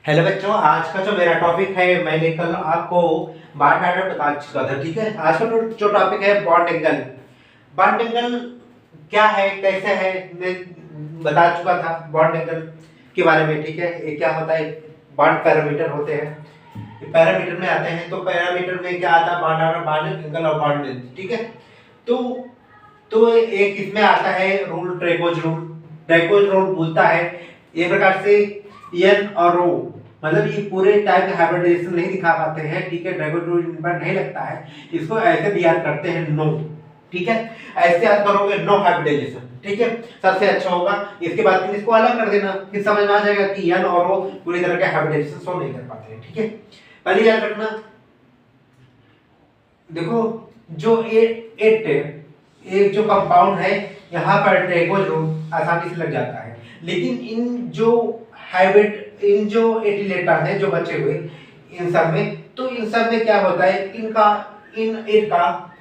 Hello बच्चों, आज का जो मेरा टॉपिक है मैंने कल आपको बॉन्ड एंगल बता चुका था। ठीक है, आज का जो टॉपिक है बॉन्ड एंगल। बॉन्ड एंगल क्या है, कैसे है, मैं बता चुका था बॉन्ड एंगल के बारे में। ठीक है, ये क्या होता है, बॉन्ड पैरामीटर होते हैं, पैरामीटर में आते हैं। तो पैरामीटर में क्या आता है, बॉन्ड एंगल और बॉन्ड लेंथ। ठीक है, तो एक इसमें आता है रूल, ट्रेपेज़ रूल। ट्रेपेज़ रूल बोलता है ये प्रकार से एन और रो, मतलब ये पूरे टाइप के हाइब्रिडाइजेशन नहीं दिखा पाते हैं। ठीक है, ट्रेपेज़ रूल इन पर नहीं लगता है, इसको ऐसे भी याद करते हैं नो। ठीक है, ऐसे याद करोगे नो हाइब्रिडाइजेशन। ठीक है, सबसे अच्छा होगा। इसके बाद फिर इसको अलग कर देना, फिर समझ में आ जाएगा कि एन और रो पूरी तरह के हाइब्रिडाइजेशन शो नहीं कर पाते हैं। ठीक है, पहले याद रखना, देखो जो ये एक जो कंपाउंड है, यहाँ पर ट्रेपेज़ रूल आसानी से लग जाता है। लेकिन इन जो एटिलेटर हैं जो बचे हुए, इन सब में, तो इन सब में क्या होता है, इनका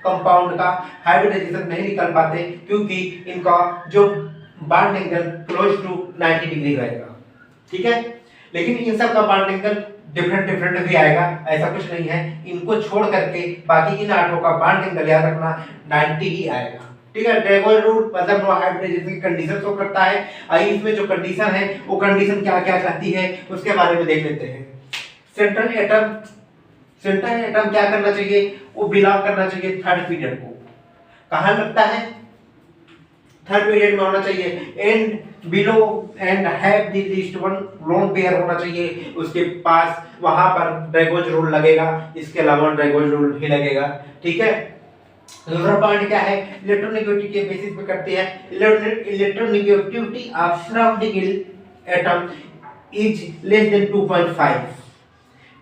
कंपाउंड का हाइब्रिडाइजेशन नहीं निकल पाते, क्योंकि इनका जो bond angle close to 90 degree रहेगा। ठीक है, लेकिन इन सब का बॉन्ड एंगल डिफरेंट भी आएगा, ऐसा कुछ नहीं है। इनको छोड़ करके बाकी इन आठों का बॉन्ड एंगल याद रखना 90 ही आएगा। ठीक है, ट्रेपेज़ रूल मतलब नो हाइब्रिडाइजेशन की कंडीशन शो करता है। आइए इसमें जो कंडीशन है वो कंडीशन क्या क्या कहती है उसके बारे में देख लेते हैं। सेंट्रल एटम क्या करना चाहिए, वो बिलोंग करना चाहिए थर्ड पीरियड को। कहाँ लगता है, थर्ड पीरियड में होना चाहिए। And below and have the least one loan pair होना चाहिए, उसके पास वहां पर ट्रेपेज़ रूल लगेगा, इसके अलावा ट्रेपेज़ रूल ही लगेगा। ठीक है, दूसरा पॉइंट क्या है, इलेक्ट्रोनेगेटिविटी के बेसिस पे करते हैं। Electronegativity of surrounding atom is less than 2.5।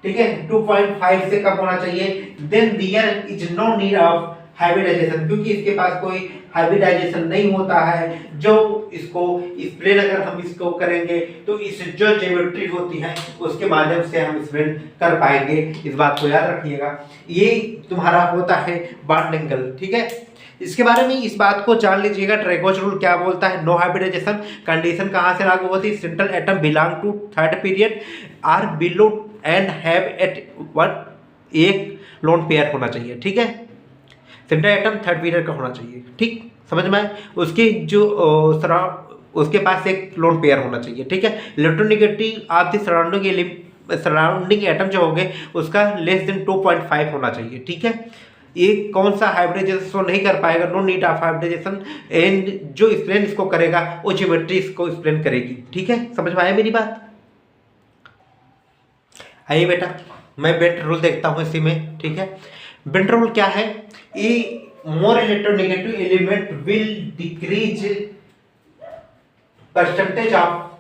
ठीक है, 2.5 से कम होना चाहिए। Then there is no need of hybridisation, क्योंकि इसके पास कोई हाइब्रिडाइजेशन नहीं होता है। जो इसको एक्सप्लेन अगर हम इसको करेंगे तो इस जो ज्योमेट्री होती है उसके माध्यम से हम एक्सप्लेन कर पाएंगे। इस बात को याद रखिएगा, ये तुम्हारा होता है बॉन्ड एंगल। ठीक है, इसके बारे में इस बात को जान लीजिएगा, ट्रेपेज़ रूल क्या बोलता है। नो हाइब्रिडाइजेशन कंडीशन कहाँ से लागू होती है, central atom belong to third period or below and have at one एक लोन पेयर होना चाहिए। ठीक है, सेंट्रल एटम थर्ड पीरियड का होना चाहिए। ठीक, समझ में आए, उसकी जो उसके पास एक लोन पेयर होना चाहिए। ठीक है, electronegative of the surrounding atom जो होंगे उसका लेस देन 2.5 होना चाहिए। ठीक है, ये कौन सा हाइब्रिडाइजेशन नहीं कर पाएगा, no need of hybridisation. And जो एक्सप्लेन इसको करेगा वो ज्योमेट्री इसको एक्सप्लेन करेगी। ठीक है, समझ में आया मेरी बात। आइए बेटा, मैं बेंट रूल देखता हूँ इसी में। ठीक है, बेंट रूल क्या है, ये more electronegative element will decrease percentage of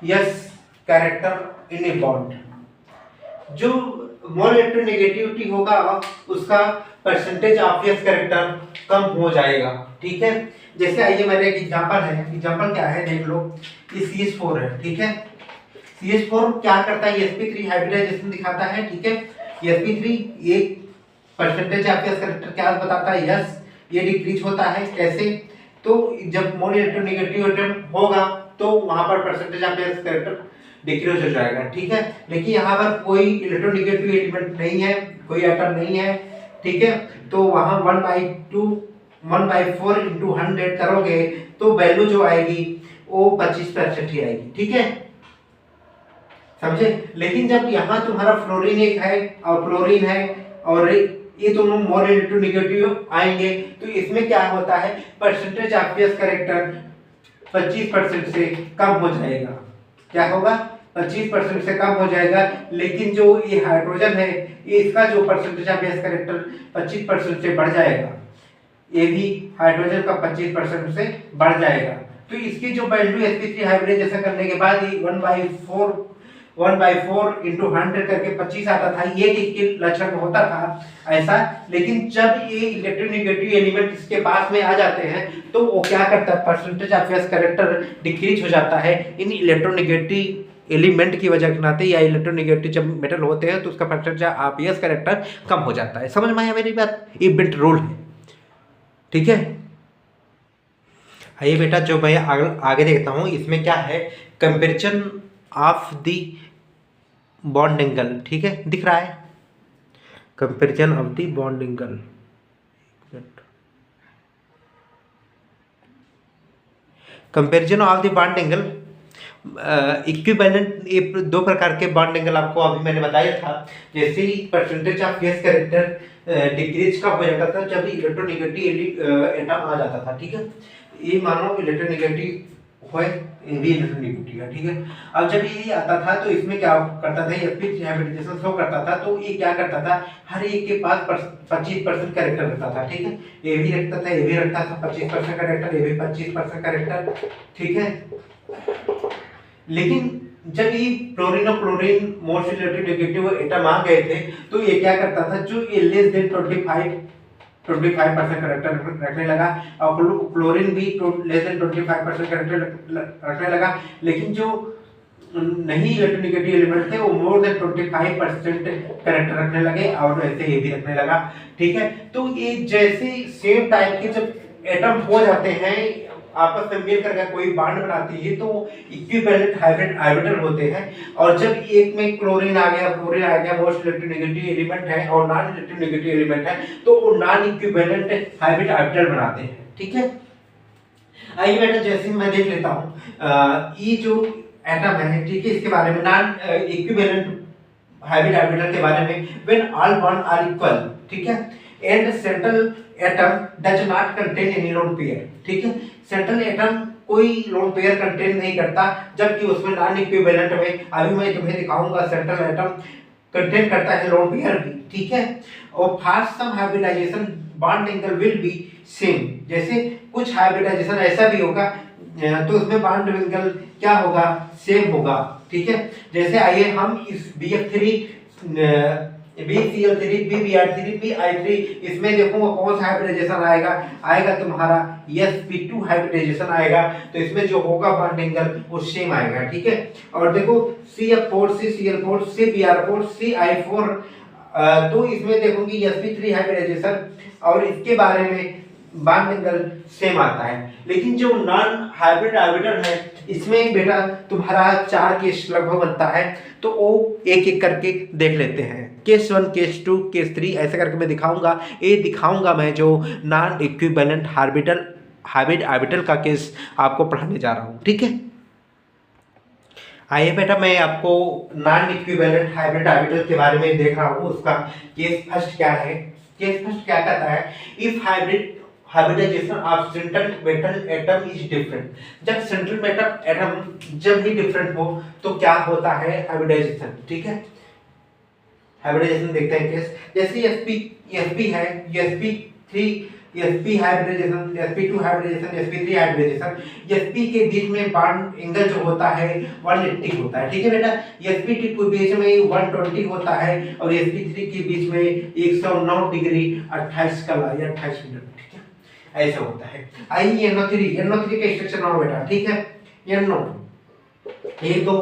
yes character in a bond. जो मोर इलेक्ट्रोनेगेटिविटी होगा उसका परसेंटेज ऑफ यस कैरेक्टर कम हो जाएगा। ठीक है, जैसे आइए मेरा एक एग्जांपल है। एग्जांपल क्या है देख लो, ये CH4 है। ठीक है, CH4 क्या करता है, sp3 हाइब्रिडाइजेशन दिखाता है। ठीक है, sp3 एक परसेंटेज ऑफ यस कैरेक्टर क्या बताता है, यस, ये डिक्रीज होता है। कैसे, तो जब मोर इलेक्ट्रोनेगेटिव एटम होगा तो वहां पर percentage of yes character decrease हो जाएगा। ठीक है, लेकिन यहाँ पर कोई इलेक्ट्रोनेगेटिव एलिमेंट नहीं है, कोई एटम नहीं है। ठीक है, तो वहां 1/4 इंटू 100 करोगे तो वैल्यू जो आएगी वो 25% ही आएगी। ठीक है, समझे। लेकिन जब यहाँ तुम्हारा फ्लोरीन एक है और क्लोरीन है और ये दोनों मोर इलेक्ट्रोनेगेटिव आएंगे, तो इसमें क्या होता है, परसेंटेज ऑफ यस कैरेक्टर 25% से कम हो जाएगा। क्या होगा, 25% से कम हो जाएगा। लेकिन जो ये हाइड्रोजन है, ये इसका जो परसेंटेज ऑफ यस कैरेक्टर 25% से बढ़ जाएगा, ये भी हाइड्रोजन का 25% से बढ़ जाएगा। तो इसकी जो वैल्यू sp3 हाइब्रिडाइजेशन करने के बाद ये 1/4 इंटू 100 करके 25 आता था, ये इसके लक्षण में होता था ऐसा। लेकिन जब ये इलेक्ट्रोनेगेटिव एलिमेंट इसके पास में आ जाते हैं तो वो क्या करता है, percentage of yes character decrease हो जाता है। इन इलेक्ट्रोनेगेटिव एलिमेंट की वजह के नाते या इलेक्ट्रोनेगेटिव जब मेटल होते हैं तो उसका परसेंटेज ऑफ यस कैरेक्टर कम हो जाता है। समझ में आया मेरी बात, ये बेंट रूल है। ठीक है, आइए बेटा, जो मैं आगे देखता हूँ इसमें क्या है, comparison of the bond angle, ठीक है, दिख रहा है, comparison of the bond angle, comparison of the bond angle, equivalent, ये दो प्रकार के बॉन्ड एंगल आपको अभी मैंने बताया था। जैसे ही percentage of case character decrease कब हो जाता था, जब इलेक्ट्रोनेगेटिव एटम आ जाता था, ठीक है। ये मानो इलेक्ट्रोनेगेटिव होए, ये भी इलेक्ट्रोनेगेटिव है, ठीक है। अब जब ये आता था तो इसमें क्या करता था, ये स्पीच हाइब्रिडाइजेशन शो करता था, तो ये क्या करता था, हर एक के पास 25% कैरेक्टर रखता था, ठीक है। ये भी रखता था, ये भी रखता था 25% कैरेक्टर, ये भी 25% कैरेक्टर, ठीक है। लेकिन जब ये क्लोरीन और क्लोरीन मोस्ट इलेक्ट्रोनेगेटिव एटम आ गए थे, तो ये क्या करता था, जो ये लेस देन 25% कैरेक्टर रखने लगा, और क्लोरीन भी लेस देन 25% कैरेक्टर रखने लगा। लेकिन जो नहीं इलेक्ट्रोनेगेटिव एलिमेंट थे वो मोर देन 25% कैरेक्टर रखने लगे, और ऐसे ये भी रखने लगा, ठीक है। तो ये जैसे सेम टाइप के जब एटम हो जाते हैं, आपस में मिल करके कोई बॉन्ड बनाती है, तो इक्विवेलेंट हाइब्रिड ऑर्बिटल होते हैं। और जब एक में क्लोरीन आ गया मोस्ट इलेक्ट्रोनेगेटिव एलिमेंट है और नॉन इलेक्ट्रोनेगेटिव एलिमेंट है, तो वो नॉन इक्विवेलेंट हाइब्रिड ऑर्बिटल बनाते हैं, ठीक है। आइए बेटा, जैसे मैं देख लेता हूँ ये जो एटम है, ठीक है, इसके बारे में नॉन इक्विवेलेंट हाइब्रिड ऑर्बिटल के बारे में, when all bond are equal, ठीक है, and central atom does not contain any lone pair, ठीक है। सेंट्रल एटम कोई लोन पेयर कंटेन नहीं करता, जबकि उसमें नॉन इक्विवेलेंट में, अभी मैं तुम्हें दिखाऊंगा, सेंट्रल एटम कंटेन करता है लोन पेयर भी, ठीक है। और first same hybridisation bond angle will be same, जैसे कुछ हाइब्रिडाइजेशन ऐसा भी होगा तो उसमें बॉन्ड एंगल क्या होगा, सेम होगा, ठीक है। जैसे आइए हम इस BF3 BCl3 BBr3 BI3, इसमें देखूंगा कौन सा हाइब्रिडाइजेशन आएगा तुम्हारा sp2 हाइब्रिडाइजेशन आएगा, तो इसमें जो होगा बॉन्ड एंगल वो सेम आएगा, ठीक है। और देखो CF4 CCl4 CBr4 CI4, तो इसमें देखोगे sp3 हाइब्रिडाइजेशन, और इसके बारे में बॉन्ड एंगल सेम आता है। लेकिन जो नॉन हाइब्रिड ऑर्बिटल है, इसमें बेटा तुम्हारा 4 केस लगभग बनता है, तो वो एक एक करके देख लेते हैं। केस 1, केस 2, केस 3 ऐसे करके मैं दिखाऊंगा। ये दिखाऊंगा मैं जो नॉन इक्विवेलेंट हाइब्रिड ऑर्बिटल का केस आपको पढ़ाने जा रहा हूँ, ठीक है। आइए बेटा, मैं आपको नॉन इक्विवेलेंट हाइब्रिड ऑर्बिटल के बारे में देख रहा हूँ। उसका केस फर्स्ट क्या है, केस फर्स्ट क्या कहता है, if hybridisation of central metal atom is different, जब सेंट्रल मेटल एटम जब भी डिफरेंट हो तो क्या होता है, हाइब्रिडाइजेशन, ठीक है। हाइब्रिडाइजेशन देखते हैं केस, जैसे sp है, sp hybridisation, sp2 hybridisation, sp3 hybridisation, sp के बीच में बॉन्ड एंगल जो होता है 180 होता है, ठीक है बेटा। sp2 के बीच में 120 होता है, और sp3 के बीच में 109 डिग्री 28 का 28 मिनट, ठीक है, ऐसा होता है। आइए NO3 का स्ट्रक्चर नाउ बेटा, ठीक है। NO 1 2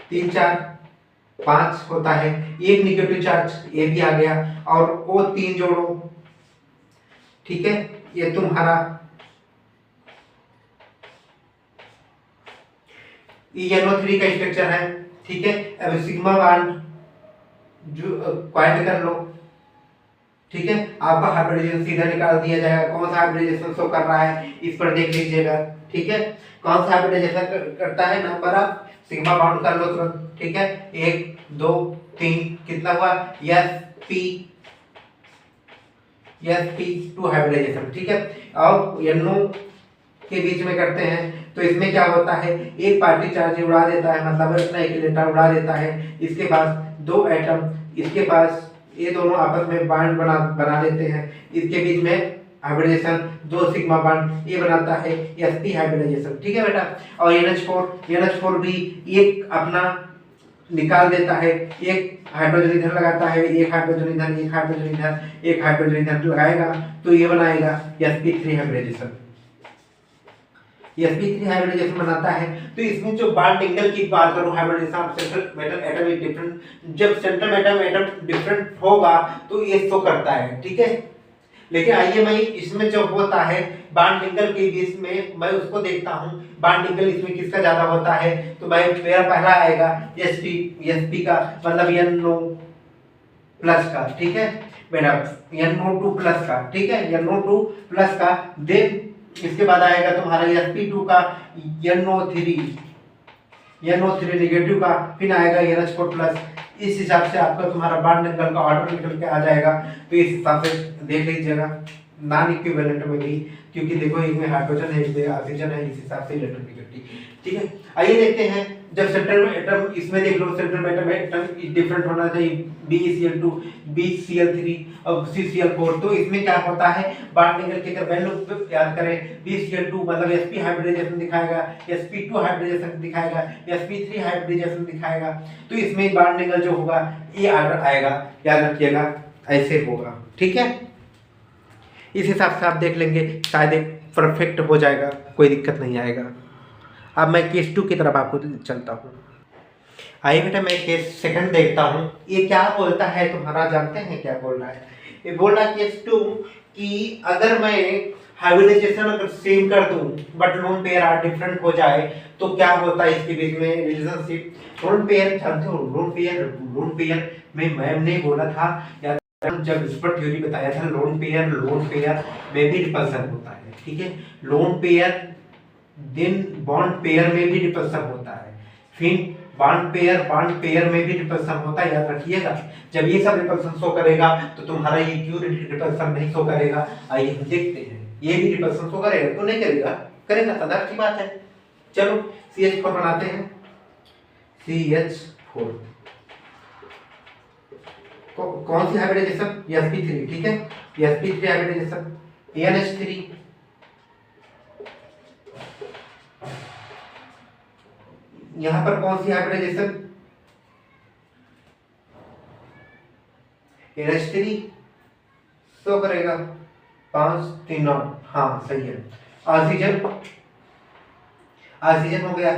3 4 5 होता है, एक निगेटिव चार्ज ये भी आ गया, और वो 3 जोड़ो, ठीक है। ये तुम्हारा NO3 का स्ट्रक्चर है, ठीक है। अब सिग्मा बॉन्ड जो क्वाइट कर लो, ठीक है। आपका हाइब्रिडाइजेशन सीधा निकाल दिया जाएगा, कौन सा हाइब्रिडाइजेशन शो कर रहा है इस पर देख लीजिएगा, ठीक है। कौन सा हाइब्रिडाइजेशन करता है, नंबर ऑफ सिग्मा बाउंड कर लो तुरंत, ठीक है। 1 2 3 कितना हुआ, sp2 हाइब्रिडाइजेशन, ठीक है। अब NO के बीच में करते हैं, तो इसमें क्या होता है, एक पार्टी चार्ज उड़ा देता है, मतलब अपना एक इलेक्ट्रॉन उड़ा देता है, इसके पास 2 एटम, इसके पास ये दोनों आपस में बॉन्ड बना लेते हैं, इसके बीच में हाइब्रिडाइजेशन 2 सिग्मा बॉन्ड ये बनाता है sp हाइब्रिडाइजेशन, ठीक है बेटा। और NH4 भी एक अपना निकाल देता है, एक हाइड्रोजन इधर लगाता है, एक हाइड्रोजन इधर, एक हाइड्रोजन इधर, एक हाइड्रोजन इधर लगाएगा, तो ये बनाएगा sp3 हाइब्रिडाइजेशन। sp3 हाइब्रिडाइजेशन बनाता है। तो इसमें जो बॉन्ड एंगल की बात करूं, hybridisation of central metal atom is different, जब सेंट्रल मेटल एटम डिफरेंट होगा तो ये शो करता है, ठीक है। लेकिन आइए मैं इसमें जो होता है बॉन्ड एंगल के बीच में मैं उसको देखता हूँ, बॉन्ड एंगल इसमें किसका ज्यादा होता है। तो मैं मेरा पहला आएगा एसपी का मतलब NO प्लस का, ठीक है मेरा NO2 प्लस का, ठीक है NO2 प्लस का। देन इसके बाद आएगा तुम्हारा sp2 का NO3 नेगेटिव का, फिर आएगा NH4 प्लस। इस हिसाब से आपका तुम्हारा बॉन्ड एंगल का ऑर्डर निकल के आ जाएगा। तो इस हिसाब से देख लीजिएगा नॉन इक्विवेलेंट में भी, क्योंकि देखो एक में हाइड्रोजन है, एक में ऑक्सीजन है, इस हिसाब से इलेक्ट्रोनेगेटिविटी, ठीक है। आइए देखते हैं जब सेंटर में एटम, इसमें देख लो सेंटर में एटम डिफरेंट होना चाहिए, BeCl2 BCl3 और CCl4। तो इसमें क्या होता है बॉन्ड एंगल की अगर वैल्यू याद करें, BCl2 मतलब sp हाइब्रिडाइजेशन दिखाएगा, sp2 हाइब्रिडाइजेशन दिखाएगा, sp3 हाइब्रिडाइजेशन दिखाएगा। तो इसमें बॉन्ड एंगल जो होगा ये ऑर्डर आएगा, याद रखिएगा ऐसे होगा, ठीक है। इस हिसाब से आप देख लेंगे, शायद एक परफेक्ट हो जाएगा, कोई दिक्कत नहीं आएगा। अब मैं केस 2 की तरफ आपको चलता हूँ। आइए बेटा मैं केस सेकंड देखता हूँ, ये क्या बोलता है तुम्हारा, जानते हैं क्या बोल रहा है। ये बोल रहा है केस 2 कि अगर मैं हाइब्रिडाइजेशन अगर सेम कर दूं but lone pair are different हो जाए तो क्या होता है इसके बीच में रिलेशनशिप। लोन पेयर जानते हो, लोन पेयर में मैम ने बोला था या जब इस पर थ्योरी बताया था, लोन पेयर में भी रिपल्सन होता है, ठीक है। Lone pair then bond pair में भी रिपल्सन होता है, फिर बॉन्ड पेयर में भी रिपल्सन होता है, याद रखिएगा। जब ये सब रिपल्सन शो करेगा तो तुम्हारा ये क्यों रिपल्सन नहीं शो करेगा। आइए हम देखते हैं, ये भी रिपल्सन शो करेगा तो नहीं करेगा, करेगा, साधारण सी बात है। चलो CH4 बनाते हैं, CH4 कौन सी हाइब्रिडाइजेशन, sp3, ठीक है sp3 हाइब्रिडाइजेशन, NH3 यहां पर कौन सी हाइब्रिडाइजेशन, NH3 शो करेगा 5 3 9, हाँ सही है। ऑक्सीजन हो गया।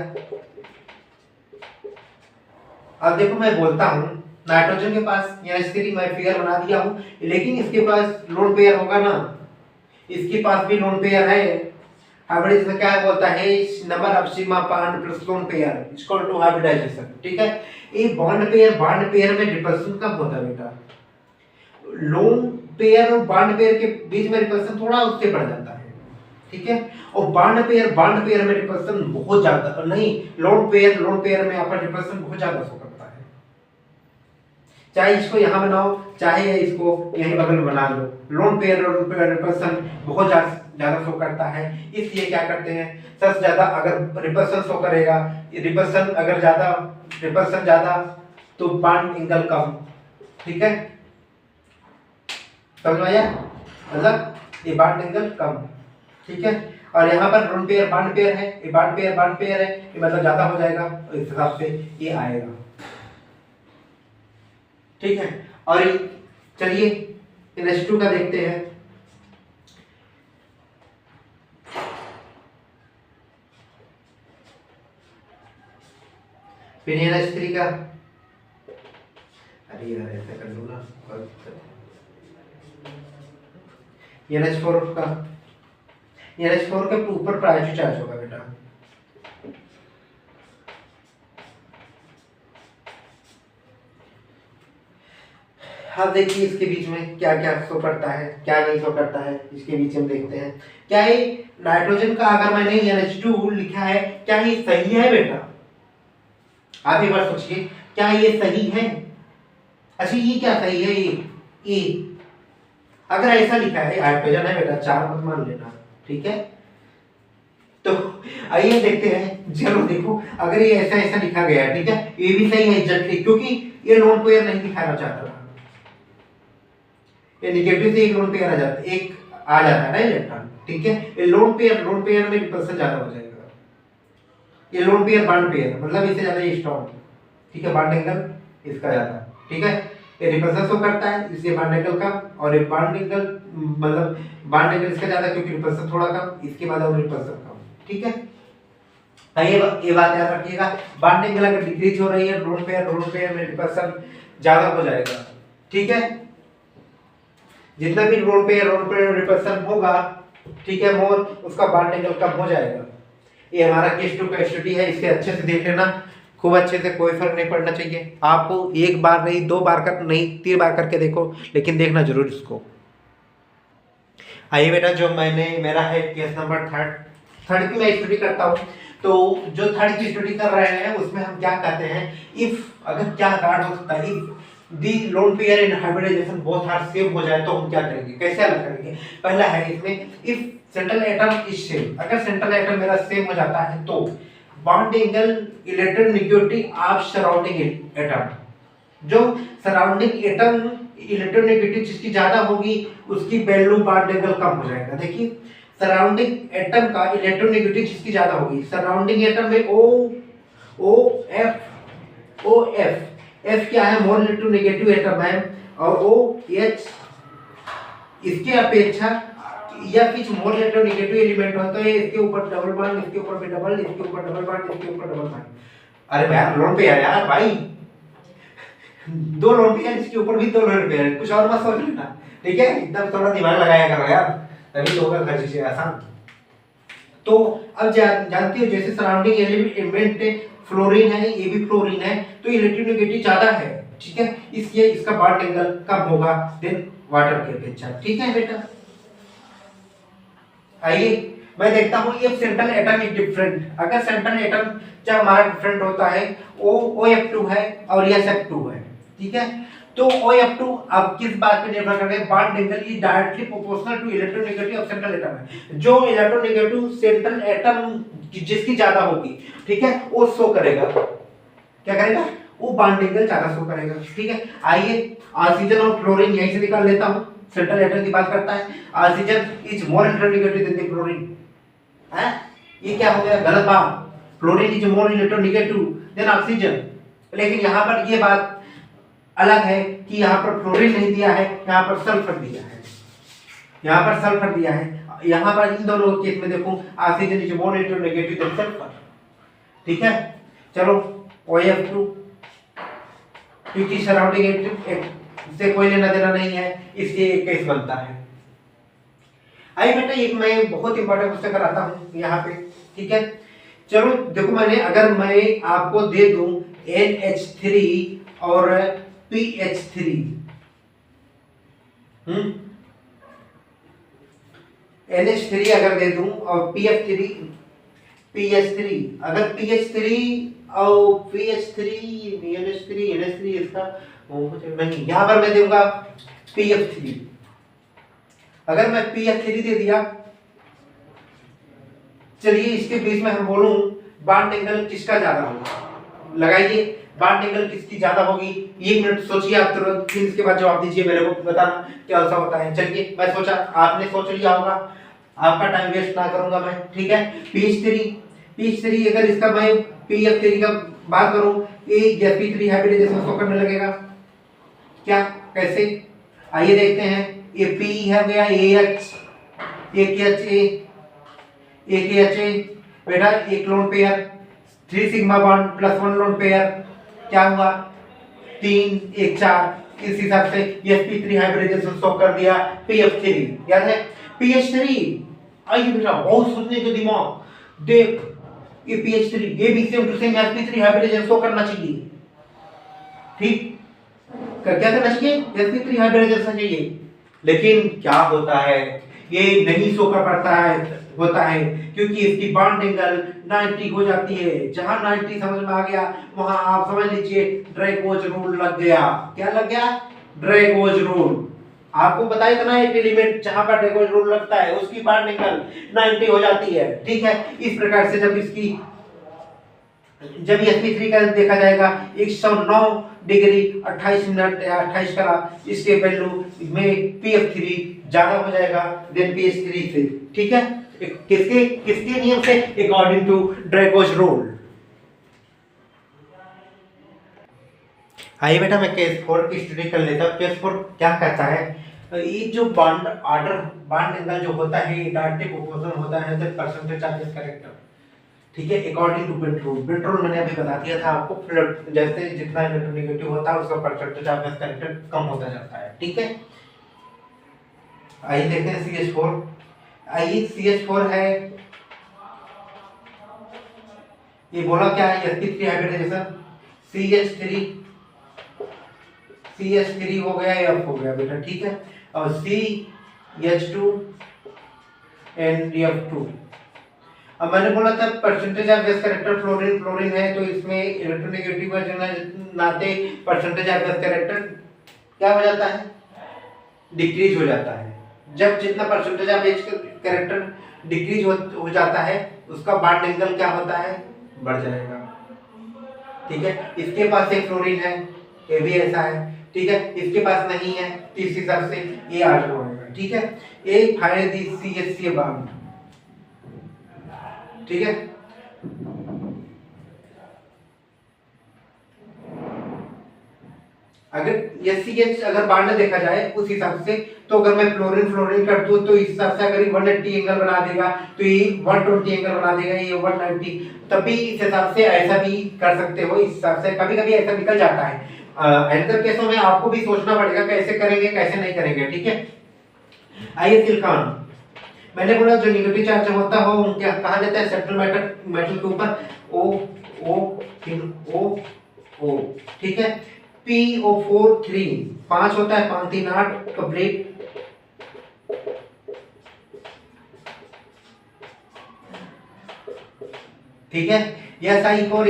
अब देखो मैं बोलता हूं नाइट्रोजन के पास NH3 मैं फिगर बना दिया हूं, लेकिन इसके पास लोन पेयर होगा ना, इसके पास भी लोन पेयर है। हाइब्रिडाइजेशन क्या बोलता है, number of sigma bond plus lone pair equal to hybridisation, ठीक है। ये बॉन्ड पेयर में रिपल्सन कम होता है बेटा, लोन पेयर और बॉन्ड पेयर के बीच में रिपल्सन थोड़ा उससे बढ़ जाता है, ठीक है। और बॉन्ड पेयर में रिपल्सन बहुत ज्यादा नहीं, लोन पेयर में आपका रिपल्सन बहुत ज्यादा शो करता है। चाहे इसको यहाँ बनाओ चाहे इसको यहीं बगल में बना लो, लोन पेयर और रिपल्सन बहुत ज्यादा शो करता है। इसलिए क्या करते हैं, सबसे ज्यादा अगर रिपल्सन शो करेगा, रिपल्सन ज्यादा तो बॉन्ड एंगल कम, ठीक है, समझ में आया, मतलब ये बॉन्ड एंगल कम, ठीक है। और यहाँ पर लोन पेयर बॉन्ड पेयर है, ये बॉन्ड पेयर है, ये मतलब ज्यादा हो जाएगा, इस हिसाब से ये आएगा, ठीक है। और चलिए NH2 का देखते हैं। फिर NH3 का, अरे यार ऐसा कर लो ना, NH4 के ऊपर प्राइमरी चार्ज होगा बेटा। हाँ देखिए इसके बीच में क्या क्या शो करता है क्या नहीं शो करता है, इसके बीच में देखते हैं। क्या ये नाइट्रोजन का अगर मैंने NH2 लिखा है, क्या ये सही है बेटा, आप एक बार सोचिए क्या ये सही है। अच्छा ये क्या सही है, ये अगर ऐसा लिखा है हाइड्रोजन है बेटा, 4 मत मान लेना, ठीक है। तो आइए देखते हैं, चलो देखो अगर ये ऐसा लिखा गया है, ठीक है, ये भी सही है एग्जैक्टली, क्योंकि ये लोन पेयर नहीं दिखाना चाहता था, ये नेगेटिव से एक लोन पेयर एक आ जाता है ना इलेक्ट्रॉन, ठीक है। ये लोन पेयर में रिपल्सन ज्यादा हो जाएगा, ये लोन पेयर बॉन्ड पेयर मतलब इससे ज्यादा ये स्ट्रांग, ठीक है, बॉन्ड एंगल इसका ज्यादा, ठीक है। ये रिपल्सन शो करता है इसलिए बॉन्ड एंगल कम, और ये बॉन्ड एंगल मतलब बॉन्ड एंगल इसका ज्यादा क्योंकि रिपल्सन थोड़ा कम, इसके बाद और रिपल्सन कम, ठीक है। ये बात याद रखिएगा, बॉन्ड एंगल अगर डिक्रीज हो रही है लोन पेयर में रिपल्सन ज्यादा हो जाएगा, ठीक है। जितना भी लोन पे रिपल्सन होगा, ठीक है, मोर उसका बॉन्ड एंगल कम हो जाएगा। ये हमारा केस 2 का स्टडी है, इसे अच्छे से देख लेना, खूब अच्छे से, कोई फर्क नहीं पड़ना चाहिए आपको। एक बार नहीं, 2 बार कर नहीं, 3 बार करके देखो, लेकिन देखना जरूर इसको। आइए बेटा, जो मेरा है केस नंबर थर्ड की मैं स्टडी करता हूँ। तो जो थर्ड की स्टडी कर रहे हैं उसमें हम क्या कहते हैं, इफ अगर क्या कार्ड हो सकता है, if the lone pair in hybridisation both are same हो जाए तो हम क्या करेंगे, कैसे अलग करेंगे। पहला है इसमें, if central atom is same, अगर सेंट्रल एटम मेरा सेम हो जाता है तो bond angle electronegativity of surrounding atom, जो सराउंडिंग एटम इलेक्ट्रोनेगेटिव जिसकी ज्यादा होगी उसकी वैल्यू बॉन्ड एंगल कम हो जाएगा। देखिए, सराउंडिंग एटम का इलेक्ट्रोनेगेटिव जिसकी ज्यादा होगी, सराउंडिंग एटम में ओ एफ क्या है, मोर इलेक्ट्रोनेगेटिव एटम है, और ओ एच इसके अपेक्षा या कुछ मोर इलेक्ट्रोनेगेटिव एलिमेंट होता है, इसके ऊपर डबल बॉन्ड, इसके ऊपर भी डबल, इसके ऊपर डबल बॉन्ड, इसके ऊपर डबल बॉन्ड। अरे यार लोन पे यार भाई, 2 लोन पे यार, इसके ऊपर भी 2 लोन पे यार, कुछ और मत सोच लेना, ठीक है, एकदम थोड़ा दिमाग लगाया करो यार, तभी तो होगा हर चीज आसान। तो अब जानती हो, जैसे सराउंडिंग एलिमेंट फ्लोरीन है, ये भी फ्लोरीन है, तो इलेक्ट्रोनेगेटिव ज्यादा है, ठीक है, इसलिए इसका बॉन्ड एंगल कम होगा देन वाटर के अपेक्षा, ठीक है बेटा। आइए मैं देखता हूं, ये सेंट्रल एटम इज डिफरेंट, अगर सेंट्रल एटम जब हमारा डिफरेंट होता है, OF2 है और SF2 है, ठीक है, तो OF2 अब किस बात पे निर्भर करता है, bond angle is directly proportional to electronegative of central atom है, जो इलेक्ट्रोनेगेटिव सेंट्रल एटम जिसकी ज्यादा होगी, ठीक है, वो शो करेगा, क्या करेगा, वो बॉन्ड एंगल ज्यादा शो करेगा, ठीक है। आइए ऑक्सीजन और फ्लोरीन यहीं से निकाल लेता हूं, सेंट्रल एटम की बात करता है, oxygen is more electronegative than the fluorine, है, ये क्या हो गया, गलत बात, fluorine is more electronegative than oxygen, लेकिन यहाँ पर ये बात अलग है कि यहाँ पर फ्लोरीन नहीं दिया है, यहाँ पर सल्फर दिया है, यहाँ पर सल्फर दिया है, यहाँ पर इन दोनों केस में देखो oxygen is more electronegative than sulphur, ठीक है। चलो OF2 क्योंकि सराउंडिंग एटम से कोई लेना देना नहीं है, इसलिए एक केस बनता है। आइए बेटा, एक मैं बहुत इंपॉर्टेंट क्वेश्चन कराता हूँ यहाँ पे, ठीक है। चलो देखो, मैंने अगर मैं आपको दे दूं NH3 और PH3, NH3 अगर दे दूं और PH3, अगर PH3 और PH3 NH3 इसका नहीं, यहाँ पर मैं दूंगा PF3, अगर मैं PF3 दे दिया, चलिए इसके बीच में हम बोलूं बॉन्ड एंगल किसका ज्यादा होगा, लगाइए बॉन्ड एंगल किसकी ज्यादा होगी, 1 मिनट सोचिए आप तुरंत, फिर इसके बाद जवाब दीजिए, मेरे को बताना क्या ऐसा होता है। चलिए मैं सोचा, आपने सोच लिया होगा, आपका टाइम वेस्ट ना करूंगा मैं, ठीक है। PH3 अगर इसका मैं PF3 का बात करूं, ये sp3 हाइब्रिडाइजेशन शो करने लगेगा, क्या, कैसे, आइए देखते हैं। ये P है गया, AH, एक HA बेटा, एक lone pair, 3 sigma bond plus 1 lone pair, क्या हुआ, 3 1 4, इस हिसाब से sp3 हाइब्रिडाइजेशन शो कर दिया PF3, याद है PH3। आइए बेटा, बहुत सोचने का दिमाग, देख ये PH3 ये भी same to same sp3 hybridisation show करना चाहिए, ठीक, क्या करना चाहिए, sp3 हाइब्रिडाइजेशन चाहिए, लेकिन क्या होता है, ये नहीं शो कर पाता है, होता है क्योंकि इसकी बॉन्ड एंगल 90 हो जाती है। जहां 90 समझ में आ गया, वहां आप समझ लीजिए ड्रैगोज रूल लग गया। क्या लग गया, ड्रैगोज रूल। आपको पता है इतना, एक एलिमेंट जहां पर ड्रैगोज रूल लगता है उसकी बॉन्ड एंगल 90 हो जाती है, ठीक है। इस प्रकार से जब sp3 का देखा जाएगा 109 डिग्री 28 मिनट 28 कला, इसके वैल्यू में PF3 ज्यादा हो जाएगा देन PH3 से, ठीक है। किसके नियम से, अकॉर्डिंग टू ड्रैगोज रूल। आइए बेटा, मैं केस 4 की स्टडी कर लेता हूं। केस 4 क्या कहता है, ये जो बॉन्ड एंगल जो होता है डायरेक्टली प्रोपोर्शनल होता है the percentage of this character, ठीक है, अकॉर्डिंग टू बेंट रूल मैंने अभी बता दिया था आपको, जैसे जितना इलेक्ट्रोनेगेटिव होता है उसका परसेंटेज ऑफ दिस कैरेक्टर कम होता जाता है, ठीक है। आइए देखते हैं CH4। आइए CH4 है, ये बोला क्या है, sp3 हाइब्रिडाइजेशन, CH3 हो गया, F हो गया बेटा, ठीक है। और CH2 एंड F2। अब मैंने बोला था percentage of gas character fluorine है, तो इसमें इलेक्ट्रोनेगेटिव नाते परसेंटेज ऑफ गैस कैरेक्टर क्या हो जाता है, डिक्रीज हो जाता है। जब जितना percentage of gas character decrease हो जाता है, उसका बॉन्ड एंगल क्या होता है, बढ़ जाएगा, ठीक है। इसके पास एक फ्लोरीन है, ये भी ऐसा है, ठीक है, इसके पास नहीं है, इस हिसाब से ये आर्डर होगा, ठीक है। ए फाइंड द CH बॉन्ड, ठीक है। अगर SCH अगर बांड देखा जाए उस हिसाब से, तो अगर मैं फ्लोरीन कर दूं तो इस हिसाब से अगर 180 एंगल बना देगा, तो ये 120 एंगल बना देगा, ये 190, तभी इस हिसाब से ऐसा भी कर सकते हो। इस हिसाब से कभी कभी ऐसा निकल जाता है। अनदर केसों में आपको भी सोचना पड़ेगा कैसे करेंगे कैसे नहीं करेंगे, ठीक है। आइए सिलिकॉन, मैंने बोला जो नेगेटिव चार्ज होता है वो क्या कहा जाता है, सेंट्रल मेटल के ऊपर O, ठीक है। PO4 3 5 होता है, 5 3 8 कंप्लीट, ठीक है। SI4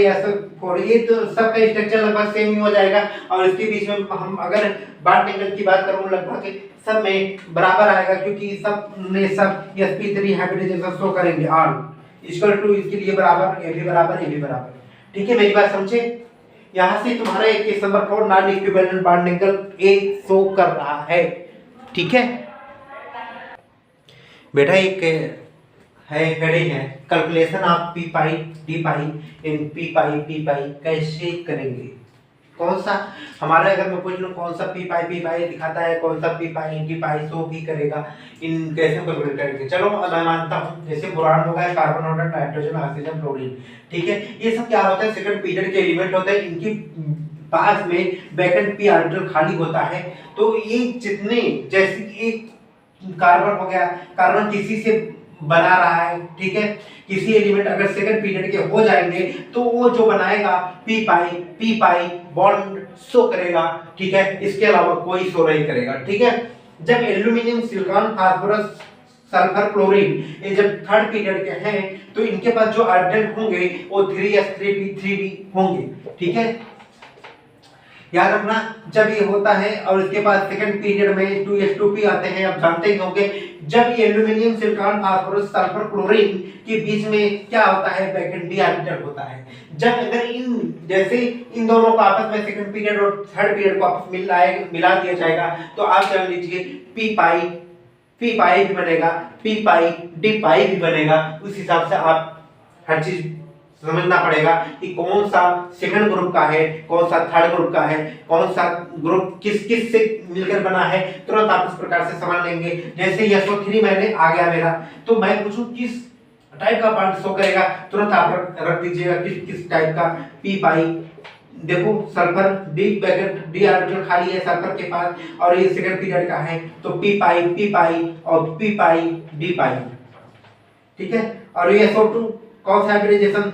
ये तो सबका स्ट्रक्चर लगभग सेम ही हो जाएगा, और इसके बीच में हम अगर बॉन्ड एंगल की बात करूं लगभग सब में बराबर आएगा, क्योंकि सब में सब sp3 हाइब्रिडाइजेशन शो करेंगे, ऑल इक्वल टू इसके लिए बराबर, ये भी बराबर, ये भी बराबर, ठीक है। मेरी बात समझे। यहां से तुम्हारा एक case number 4 non equivalent bond angle A show कर रहा है, ठीक है बेटा। एक है हेडिंग है calculation of P pi D pi in P pi कैसे करेंगे, कौन सा हमारा, अगर मैं पूछ लूं कौन सा पी पाई दिखाता है, कौन सा पी पाई डी पाई शो भी करेगा, इन कैसे कैलकुलेट करेंगे। चलो मैं मानता हूं जैसे बोरान होगा, कार्बन होगा, नाइट्रोजन, ऑक्सीजन, फ्लोरीन, ठीक है। ये सब क्या होता है, सेकंड पीरियड के एलिमेंट होते हैं, इनकी पास में वैकेंट पी ऑर्बिटल खाली होता है। तो ये जितने, जैसे एक कार्बन हो गया, कार्बन किसी से बना रहा है, ठीक है, किसी एलिमेंट अगर सेकंड पीरियड के हो जाएंगे तो वो जो बनाएगा पी पाई बॉन्ड शो करेगा, ठीक है, इसके अलावा कोई शो नहीं करेगा, ठीक है। जब aluminium, silicon, phosphorus, sulphur, chlorine ये जब थर्ड पीरियड के हैं, तो इनके पास जो ऑर्बिटल होंगे वो 3s3p3d होंगे, ठीक है। याद रखना जब ये होता है और इसके बाद सेकंड पीरियड में 2s2p आते हैं, आप जानते ही होंगे, जब ये aluminium, silicon, phosphorus, sulphur, chlorine के बीच में क्या होता है, वैकेंट डी ऑर्बिटल होता है। जब अगर जैसे इन दोनों को आपस में सेकंड पीरियड और थर्ड पीरियड को आपस मिला दिया जाएगा, तो आप जान लीजिए पी पाई भी बनेगा, पी पाई डी पाई भी बनेगा। उस हिसाब से आप हर चीज समझना पड़ेगा कि कौन सा सेकंड ग्रुप का है, कौन सा थर्ड ग्रुप का है, कौन सा ग्रुप किस किस से मिलकर बना है, तुरंत आप इस प्रकार से समझ लेंगे। जैसे SO3 मैंने आ गया मेरा, तो मैं पूछूं किस टाइप का बॉन्ड शो करेगा, तुरंत आप रख दीजिएगा किस टाइप का, पी पाई। देखो सल्फर डी ऑर्बिटल खाली है सल्फर के पास, और ये सेकंड पीरियड का है, तो पी पाई और पी पाई डी पाई, ठीक है। और ये SO2 कौन सा हाइब्रिडाइजेशन,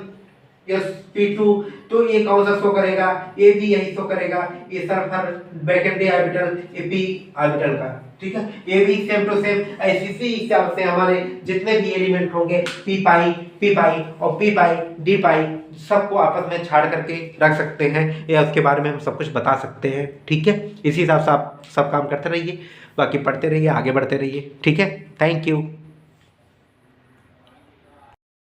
sp2, तो ये कौन सा शो करेगा, ये भी यही शो करेगा, ये सल्फर वैकेंट डी ऑर्बिटल, ये p ऑर्बिटल का, ठीक है। ये भी सेम टू सेम ऐसी हिसाब से हमारे जितने भी एलिमेंट होंगे पी पाई और पी पाई डी पाई सबको आपस में छाड़ करके रख सकते हैं, या उसके बारे में हम सब कुछ बता सकते हैं, ठीक है। इसी हिसाब से आप सब काम करते रहिए, बाकी पढ़ते रहिए, आगे बढ़ते रहिए, ठीक है। Thank you.